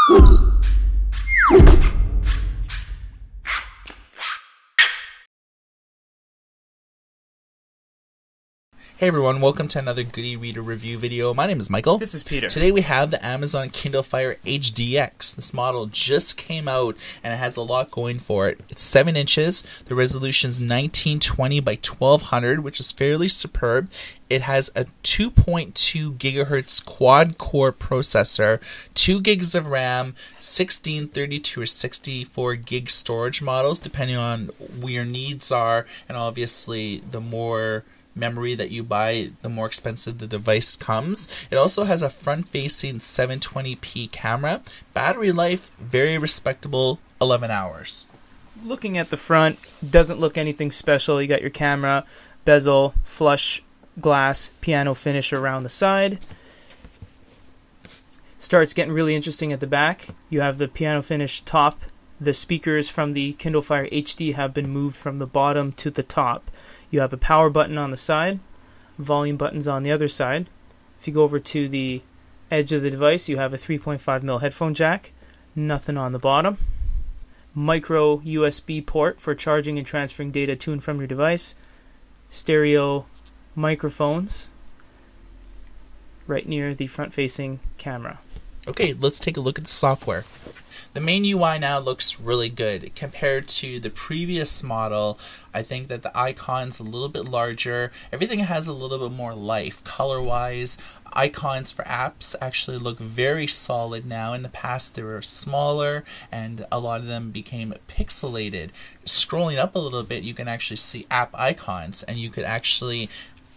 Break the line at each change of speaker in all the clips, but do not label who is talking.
Hey everyone, welcome to another Goody Reader review video. My name is Michael.
This is Peter.
Today we have the Amazon Kindle Fire HDX. This model just came out and it has a lot going for it. It's 7 inches, the resolution is 1920 by 1200, which is fairly superb. It has a 2.2 gigahertz quad-core processor, 2 gigs of RAM, 16, 32, or 64 gig storage models, depending on what your needs are, and obviously the more memory that you buy, the more expensive the device comes. It also has a front-facing 720p camera. Battery life, very respectable, 11 hours.
Looking at the front, doesn't look anything special. You got your camera, bezel, flush glass, piano finish around the side. Starts getting really interesting at the back. You have the piano finish top. The speakers from the Kindle Fire HD have been moved from the bottom to the top. You have a power button on the side, volume buttons on the other side. If you go over to the edge of the device, you have a 3.5mm headphone jack, nothing on the bottom. Micro USB port for charging and transferring data to and from your device. Stereo microphones right near the front-facing camera.
Okay, let's take a look at the software. The main UI now looks really good. Compared to the previous model, I think that the icon's a little bit larger. Everything has a little bit more life. Color-wise, icons for apps actually look very solid now. In the past, they were smaller, and a lot of them became pixelated. Scrolling up a little bit, you can actually see app icons, and you could actually,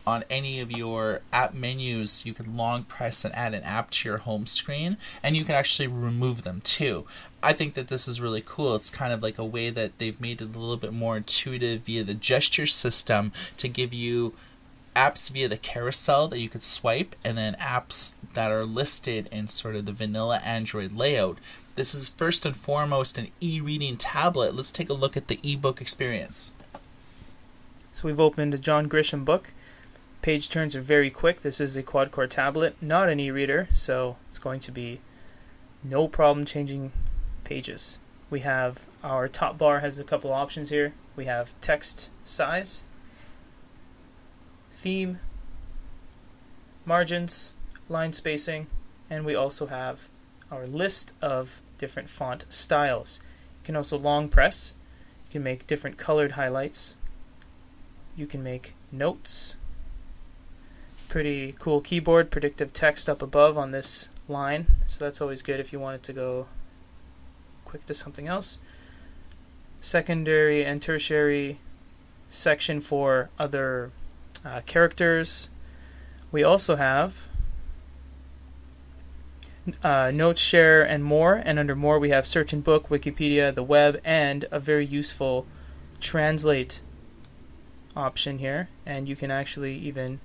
on any of your app menus, you can long press and add an app to your home screen, and you can actually remove them too. I think that this is really cool. It's kind of like a way that they've made it a little bit more intuitive via the gesture system to give you apps via the carousel that you could swipe, and then apps that are listed in sort of the vanilla Android layout. This is first and foremost an e-reading tablet. Let's take a look at the ebook experience.
So we've opened a John Grisham book. Page turns are very quick. This is a quad-core tablet, not an e-reader, so it's going to be no problem changing pages. We have our top bar has a couple options here. We have text size, theme, margins, line spacing, and we also have our list of different font styles. You can also long press. You can make different colored highlights. You can make notes. Pretty cool keyboard, predictive text up above on this line, so that's always good if you want it to go quick to something else. Secondary and tertiary section for other characters. We also have notes, share, and more, and under more we have search and book, Wikipedia, the web, and a very useful translate option here, and you can actually even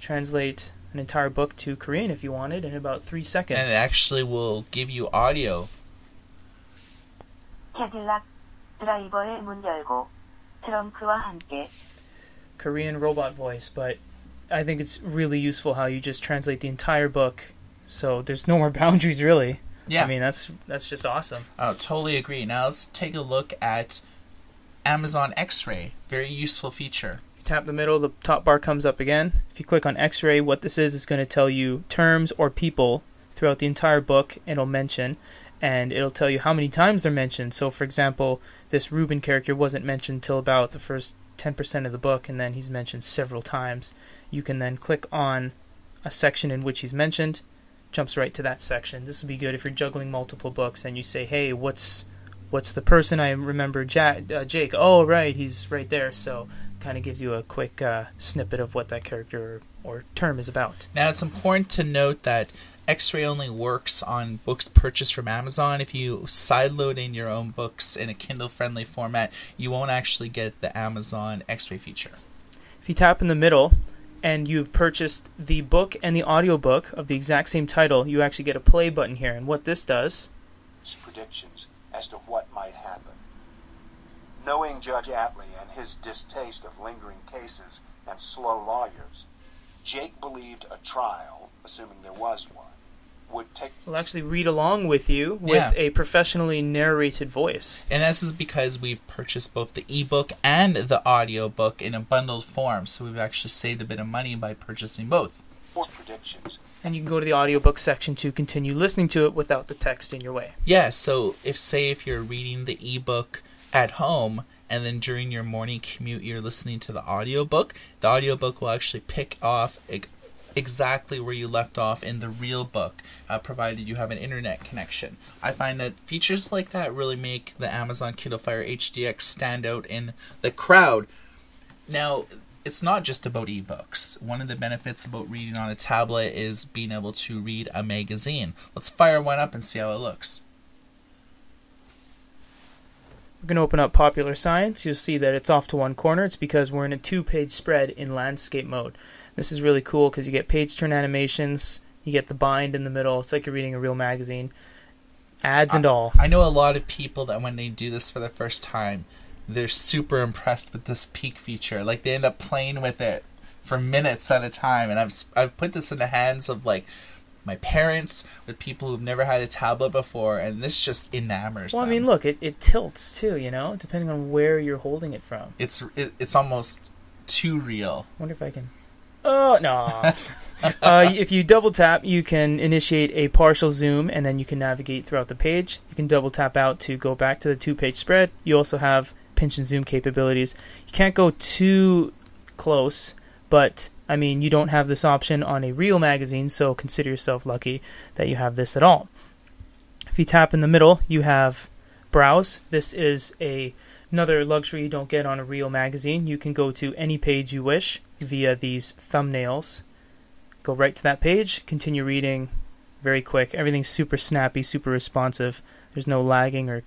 translate an entire book to Korean if you wanted in about 3 seconds.
And it actually will give you audio.
Korean robot voice, but I think it's really useful how you just translate the entire book, so there's no more boundaries really.
Yeah.
I mean, that's just awesome.
Oh, totally agree. Now let's take a look at Amazon X-Ray. Very useful feature.
Tap the middle, the top bar comes up again. If you click on X-Ray, what this is going to tell you terms or people throughout the entire book. It'll mention, and it'll tell you how many times they're mentioned. So, for example, this Ruben character wasn't mentioned till about the first 10% of the book, and then he's mentioned several times. You can then click on a section in which he's mentioned, jumps right to that section. This would be good if you're juggling multiple books and you say, hey, what's the person I remember, Jake? Oh, right, he's right there. So kind of gives you a quick snippet of what that character or term is about.
Now, it's important to note that X-Ray only works on books purchased from Amazon. If you sideload in your own books in a Kindle-friendly format, you won't actually get the Amazon X-Ray feature.
If you tap in the middle and you've purchased the book and the audiobook of the exact same title, you actually get a play button here. And what this does...
predictions as to what might happen. Knowing Judge Atlee and his distaste of lingering cases and slow lawyers, Jake believed a trial, assuming there was one, would take
We'll actually read along with you with a professionally narrated voice.
And this is because we've purchased both the ebook and the audiobook in a bundled form, so we've actually saved a bit of money by purchasing both.
Predictions.
And you can go to the audiobook section to continue listening to it without the text in your way.
Yeah, so if you're reading the ebook at home and then during your morning commute you're listening to the audiobook will actually pick off exactly where you left off in the real book, provided you have an internet connection. I find that features like that really make the Amazon Kindle Fire HDX stand out in the crowd. Now, it's not just about ebooks. One of the benefits about reading on a tablet is being able to read a magazine. Let's fire one up and see how it looks.
We're going to open up Popular Science. You'll see that it's off to one corner. It's because we're in a 2-page spread in landscape mode. This is really cool because you get page turn animations, you get the bind in the middle. It's like you're reading a real magazine. Ads and all.
I know a lot of people that when they do this for the first time, they're super impressed with this peek feature. Like, they end up playing with it for minutes at a time. And I've put this in the hands of, like, my parents, with people who've never had a tablet before, and this just enamors them.
Well, I mean, look, it tilts too, depending on where you're holding it from.
It's almost too real.
I wonder if I can... Oh, no. If you double tap, you can initiate a partial zoom, and then you can navigate throughout the page. You can double tap out to go back to the 2-page spread. You also have pinch and zoom capabilities. You can't go too close, but, I mean, you don't have this option on a real magazine, so consider yourself lucky that you have this at all. If you tap in the middle, you have browse. This is another luxury you don't get on a real magazine. You can go to any page you wish via these thumbnails. Go right to that page, continue reading, very quick. Everything's super snappy, super responsive. There's no lagging or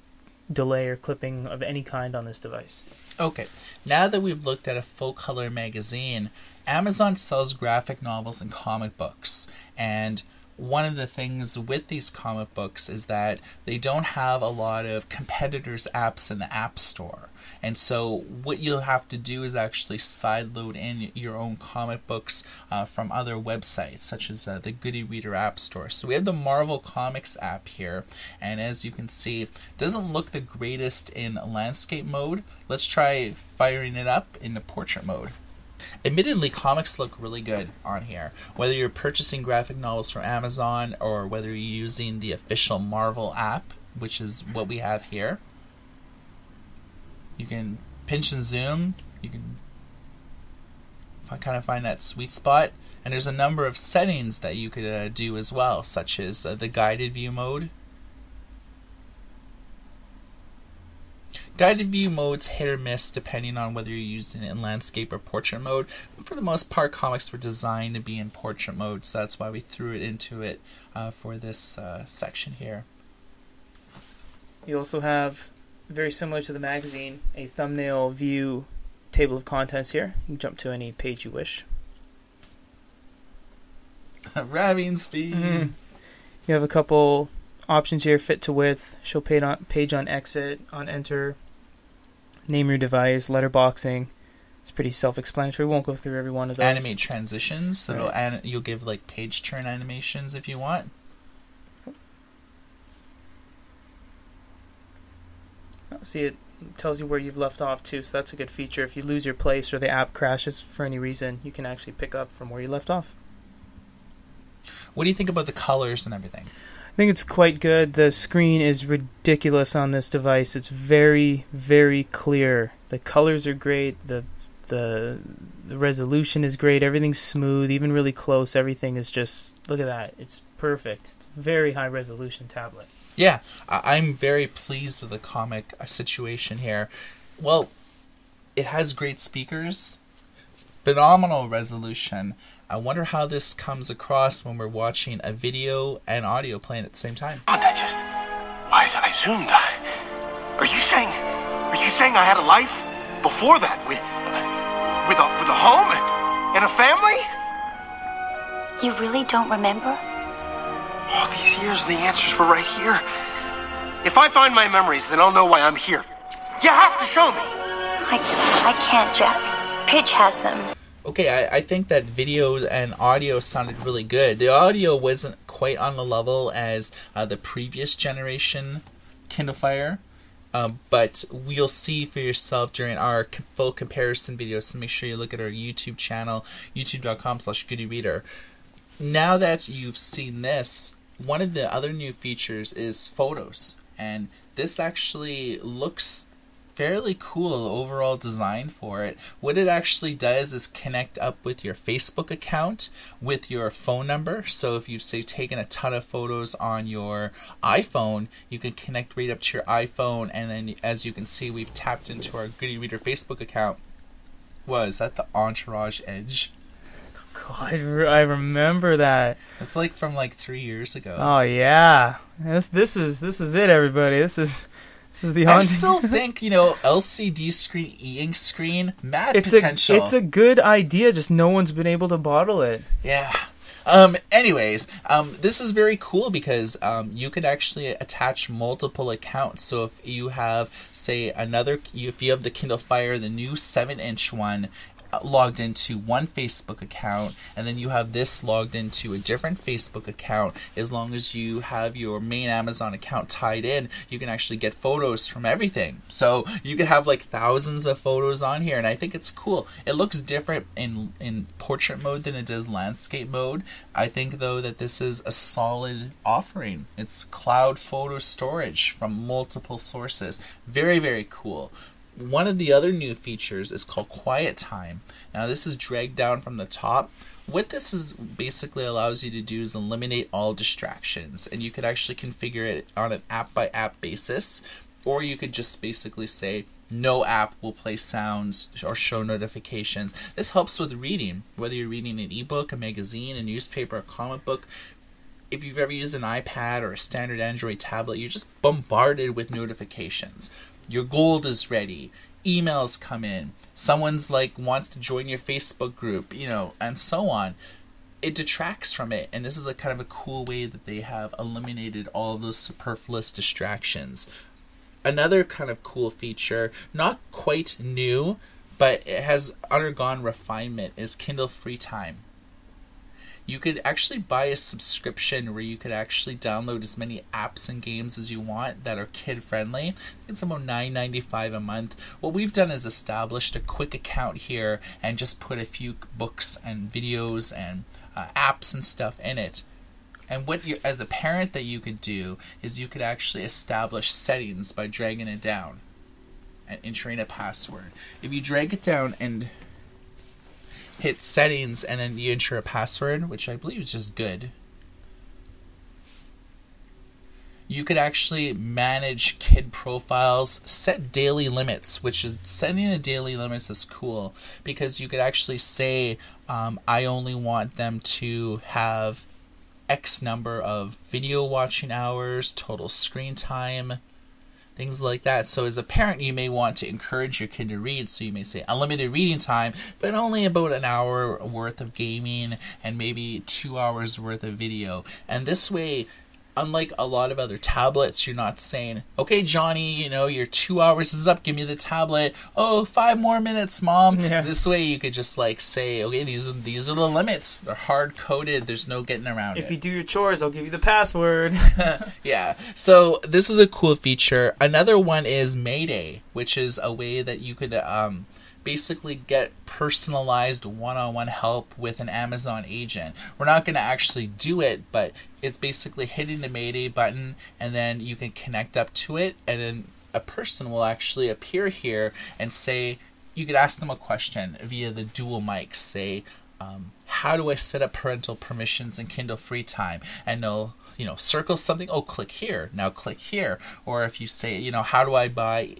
delay or clipping of any kind on this device.
Okay, now that we've looked at a full-color magazine, Amazon sells graphic novels and comic books, and one of the things with these comic books is that they don't have a lot of competitors' apps in the App Store. And so what you'll have to do is actually sideload in your own comic books from other websites, such as the Goody Reader App Store. So we have the Marvel Comics app here, and as you can see, it doesn't look the greatest in landscape mode. Let's try firing it up into portrait mode. Admittedly, comics look really good on here. Whether you're purchasing graphic novels from Amazon or whether you're using the official Marvel app, which is what we have here, you can pinch and zoom. You can kind of find that sweet spot. And there's a number of settings that you could do as well, such as the guided view mode. Guided view mode's hit or miss depending on whether you're using it in landscape or portrait mode. But for the most part, comics were designed to be in portrait mode, so that's why we threw it into it for this section here.
You also have, very similar to the magazine, a thumbnail view table of contents here. You can jump to any page you wish.
Ramming speed!
Mm-hmm. You have a couple options here: fit to width, show page on exit, on enter, name your device, letterboxing. It's pretty self-explanatory. We won't go through every one of those.
Animate transitions. So
right.
You'll give like page turn animations if you want.
See, it tells you where you've left off too, so that's a good feature. If you lose your place or the app crashes for any reason, you can actually pick up from where you left off.
What do you think about the colors and everything?
I think it's quite good. The screen is ridiculous on this device. It's very, very clear. The colors are great. The resolution is great. Everything's smooth, even really close. Everything is just, look at that. It's perfect. It's a very high resolution tablet.
Yeah, I'm very pleased with the comic situation here. Well, it has great speakers, phenomenal resolution. I wonder how this comes across when we're watching a video and audio playing at the same time.
Why is it I zoomed? Are you saying I had a life before that with a home and a family?
You really don't remember?
All these years and the answers were right here. If I find my memories, then I'll know why I'm here. You have to show me.
I can't, Jack. Pitch has them.
Okay, I think that video and audio sounded really good. The audio wasn't quite on the level as the previous generation Kindle Fire. But you'll see for yourself during our full comparison videos, so make sure you look at our YouTube channel, youtube.com/goodyreader. Now that you've seen this, one of the other new features is photos, and this actually looks fairly cool overall design for it. What it actually does is connect up with your Facebook account with your phone number. So if you've, say, taken a ton of photos on your iPhone, you can connect right up to your iPhone, and then as you can see, we've tapped into our Goody Reader Facebook account. Is that the Entourage Edge?
God, I remember that.
It's like from like 3 years ago.
Oh yeah, this is it, everybody. This is the.
I still think, LCD screen, e-ink screen, mad potential.
It's a good idea. Just no one's been able to bottle it.
Yeah. Anyways, this is very cool because you could actually attach multiple accounts. So if you have, say, if you have the Kindle Fire, the new 7-inch one, logged into one Facebook account, and then you have this logged into a different Facebook account, as long as you have your main Amazon account tied in, you can actually get photos from everything. So you could have like thousands of photos on here, and I think it's cool. It looks different in portrait mode than it does landscape mode. I think though that this is a solid offering. It's cloud photo storage from multiple sources. Very, very cool. One of the other new features is called Quiet Time. Now this is dragged down from the top. What this is basically allows you to do is eliminate all distractions, and you could actually configure it on an app by app basis, or you could just basically say no app will play sounds or show notifications. This helps with reading, whether you're reading an ebook, a magazine, a newspaper, a comic book. If you've ever used an iPad or a standard Android tablet, you're just bombarded with notifications. Your gold is ready. Emails come in. Someone's wants to join your Facebook group, and so on. It detracts from it, and this is a kind of a cool way that they have eliminated all of those superfluous distractions. Another kind of cool feature, not quite new, but it has undergone refinement, is Kindle Free Time. You could actually buy a subscription where you could actually download as many apps and games as you want that are kid-friendly. It's about $9.95 a month. What we've done is established a quick account here and just put a few books and videos and apps and stuff in it. And what you, as a parent, that you could do is you could actually establish settings by dragging it down and entering a password. If you drag it down and hit settings and then you enter a password, which I believe is just good, you could actually manage kid profiles, set daily limits, which is setting a daily limits is cool because you could actually say, I only want them to have X number of video watching hours, total screen time, things like that. So as a parent, you may want to encourage your kid to read, so you may say unlimited reading time, but only about an hour worth of gaming and maybe 2 hours worth of video. And this way, unlike a lot of other tablets, you're not saying, okay, Johnny, your 2 hours is up, give me the tablet. Oh, 5 more minutes, Mom. Yeah. This way you could just say, okay, these are the limits. They're hard-coded. There's no getting around it.
If you do your chores, I'll give you the password.
Yeah. So this is a cool feature. Another one is Mayday, which is a way that you could basically get personalized one-on-one help with an Amazon agent. We're not going to actually do it, but it's basically hitting the Mayday button, and then you can connect up to it, and then a person will actually appear here and say, you could ask them a question via the dual mic, say, how do I set up parental permissions in Kindle Free Time? And they'll circle something, oh, click here, now click here. Or if you say, how do I buy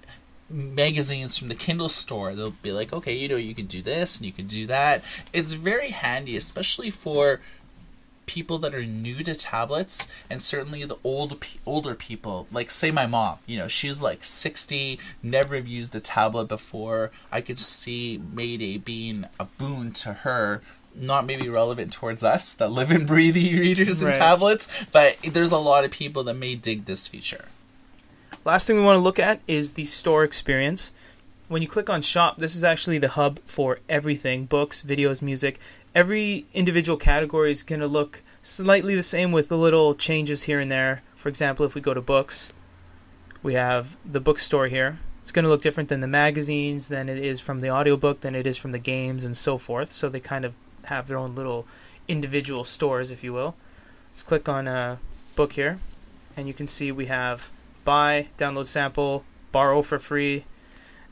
magazines from the Kindle store, they'll be like, okay, you can do this and you can do that. It's very handy, especially for people that are new to tablets, and certainly the older people, like say my mom, she's 60, never have used a tablet before. I could see Mayday being a boon to her. Not maybe relevant towards us that live and breathe e-readers and tablets, but there's a lot of people that may dig this feature.
Last thing we want to look at is the store experience. When you click on shop, this is actually the hub for everything: books, videos, music. Every individual category is going to look Slightly the same with the little changes here and there. For example, if we go to books, we have the bookstore here. It's going to look different than the magazines, than it is from the audiobook, than it is from the games, and so forth. So they kind of have their own little individual stores, if you will. Let's click on a book here, and you can see we have buy, download sample, borrow for free,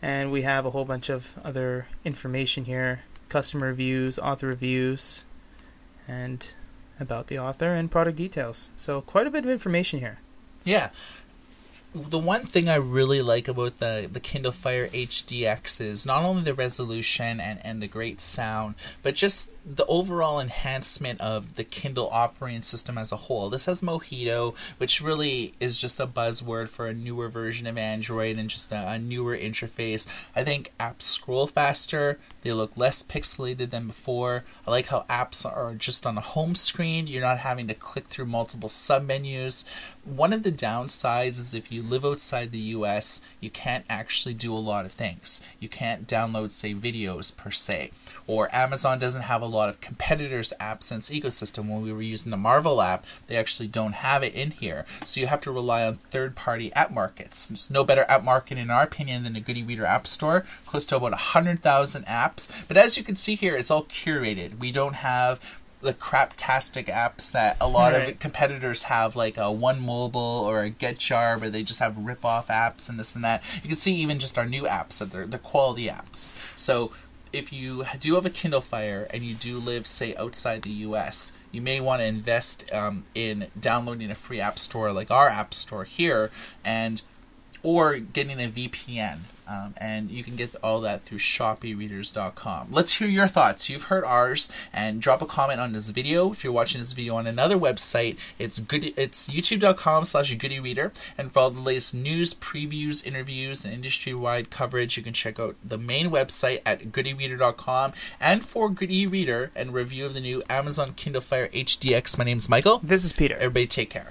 and we have a whole bunch of other information here. Customer reviews, author reviews, and about the author, and product details. So quite a bit of information here.
Yeah. The one thing I really like about the Kindle Fire HDX is not only the resolution and the great sound, but just the overall enhancement of the Kindle operating system as a whole. This has Mojito, which really is just a buzzword for a newer version of Android and just a newer interface. I think apps scroll faster, they look less pixelated than before. I like how apps are just on a home screen. You're not having to click through multiple submenus. One of the downsides is if you live outside the US, you can't actually do a lot of things. You can't download, say, videos per se. Or Amazon doesn't have a lot of competitors' apps in its ecosystem. When we were using the Marvel app, they actually don't have it in here. So you have to rely on third-party app markets. There's no better app market, in our opinion, than a Goody Reader App Store, close to about 100,000 apps. But as you can see here, it's all curated. We don't have the craptastic apps that a lot of competitors have, like a One Mobile or a GetJar, where they just have rip-off apps and this and that. You can see even just our new apps, that they're quality apps. So if you do have a Kindle Fire and you do live, say, outside the US, you may want to invest in downloading a free app store like our app store here, or getting a VPN. And you can get all that through shopereaders.com. Let's hear your thoughts. You've heard ours, and drop a comment on this video. If you're watching this video on another website, it's youtube.com/goodyreader. And for all the latest news, previews, interviews, and industry-wide coverage, you can check out the main website at goodyreader.com. And for Goody Reader and review of the new Amazon Kindle Fire HDX, my name's Michael.
This is Peter.
Everybody take care.